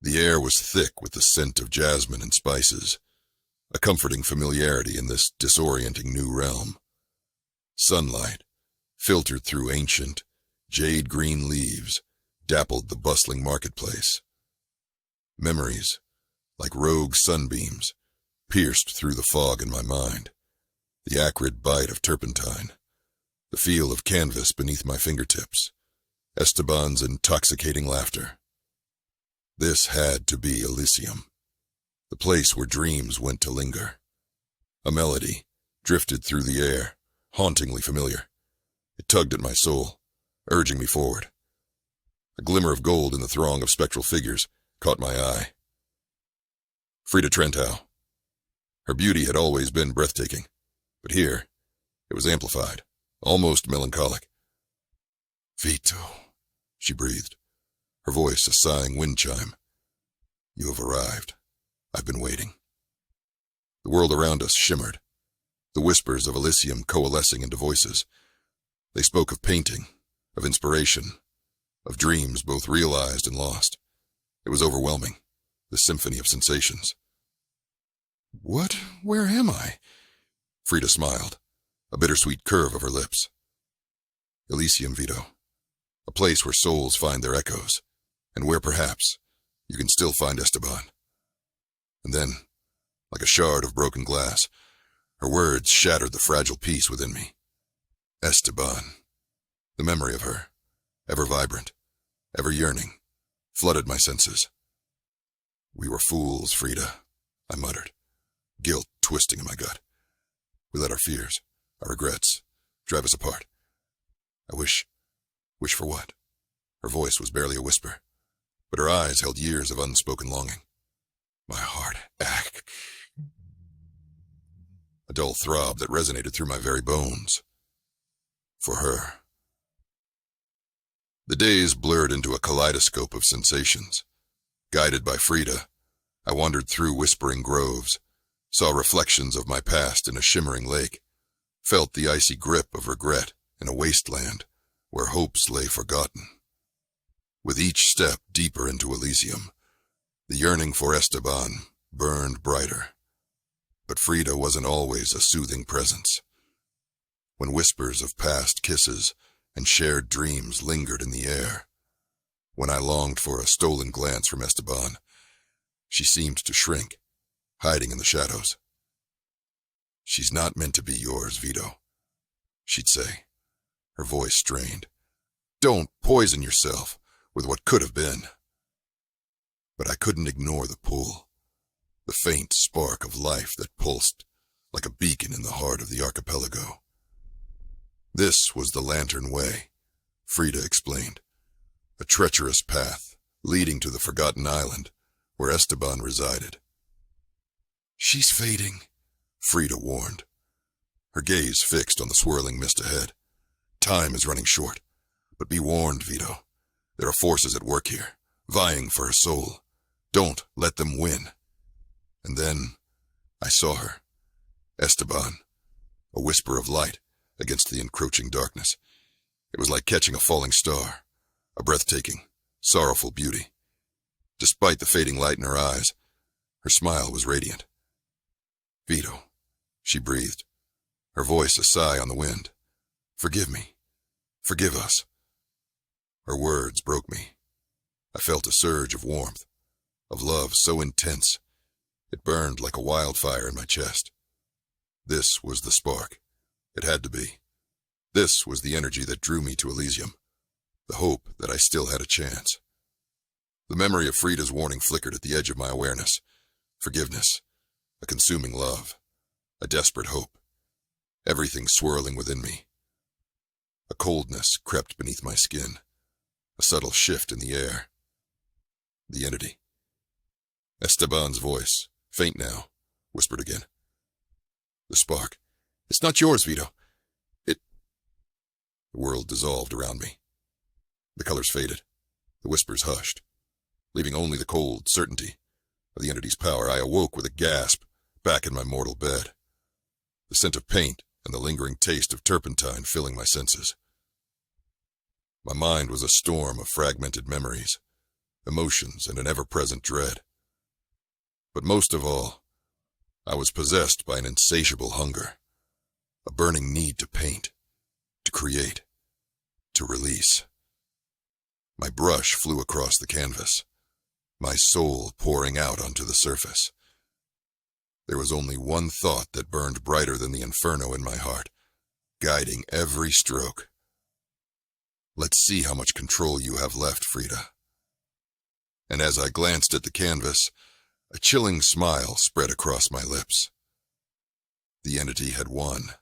The air was thick with the scent of jasmine and spices, a comforting familiarity in this disorienting new realm. Sunlight, filtered through ancient, jade-green leaves, dappled the bustling marketplace. Memories, like rogue sunbeams, pierced through the fog in my mind. The acrid bite of turpentine, the feel of canvas beneath my fingertips, Esteban's intoxicating laughter. This had to be Elysium, the place where dreams went to linger. A melody drifted through the air, hauntingly familiar. It tugged at my soul, urging me forward. A glimmer of gold in the throng of spectral figures caught my eye. Frida Trentau. Her beauty had always been breathtaking, but here it was amplified, almost melancholic. "Vito," she breathed, her voice a sighing wind chime. "You have arrived. I've been waiting." The world around us shimmered, the whispers of Elysium coalescing into voices. They spoke of painting, of inspiration, of dreams both realized and lost. It was overwhelming, the symphony of sensations. Where am I?" Frida smiled, a bittersweet curve of her lips. "Elysium, Vito. A place where souls find their echoes, and where perhaps you can still find Esteban." And then, like a shard of broken glass, her words shattered the fragile peace within me. Esteban. The memory of her, ever vibrant, ever yearning, flooded my senses. "We were fools, Frida," I muttered, guilt twisting in my gut. "We let our fears, our regrets, drive us apart. I wish for what?" Her voice was barely a whisper, but her eyes held years of unspoken longing. My heart ached. A dull throb that resonated through my very bones. For her. The days blurred into a kaleidoscope of sensations. Guided by Frida, I wandered through whispering groves, saw reflections of my past in a shimmering lake, felt the icy grip of regret in a wasteland where hopes lay forgotten. With each step deeper into Elysium, the yearning for Esteban burned brighter. But Frida wasn't always a soothing presence. When whispers of past kisses and shared dreams lingered in the air, when I longed for a stolen glance from Esteban, she seemed to shrink, hiding in the shadows. "She's not meant to be yours, Vito," she'd say, her voice strained. "Don't poison yourself with what could have been." But I couldn't ignore the pull, the faint spark of life that pulsed like a beacon in the heart of the archipelago. This was the Lantern Way, Frida explained, a treacherous path leading to the forgotten island where Esteban resided. "She's fading," Frida warned, her gaze fixed on the swirling mist ahead. "Time is running short, but be warned, Vito. There are forces at work here, vying for her soul. Don't let them win." And then I saw her, Esteban, a whisper of light against the encroaching darkness. It was like catching a falling star, a breathtaking, sorrowful beauty. Despite the fading light in her eyes, her smile was radiant. "Vito," she breathed, her voice a sigh on the wind. "Forgive me. Forgive us." Her words broke me. I felt a surge of warmth, of love so intense, it burned like a wildfire in my chest. This was the spark. It had to be. This was the energy that drew me to Elysium, the hope that I still had a chance. The memory of Frida's warning flickered at the edge of my awareness. Forgiveness, a consuming love, a desperate hope, everything swirling within me. A coldness crept beneath my skin, a subtle shift in the air. The entity. Esteban's voice, faint now, whispered again. "The spark. It's not yours, Vito. The world dissolved around me. The colors faded, the whispers hushed, leaving only the cold certainty of the entity's power. I awoke with a gasp, back in my mortal bed, the scent of paint and the lingering taste of turpentine filling my senses. My mind was a storm of fragmented memories, emotions, and an ever-present dread. But most of all, I was possessed by an insatiable hunger, a burning need to paint, to create, to release. My brush flew across the canvas, my soul pouring out onto the surface. There was only one thought that burned brighter than the inferno in my heart, guiding every stroke. Let's see how much control you have left, Frida. And as I glanced at the canvas, a chilling smile spread across my lips. The entity had won.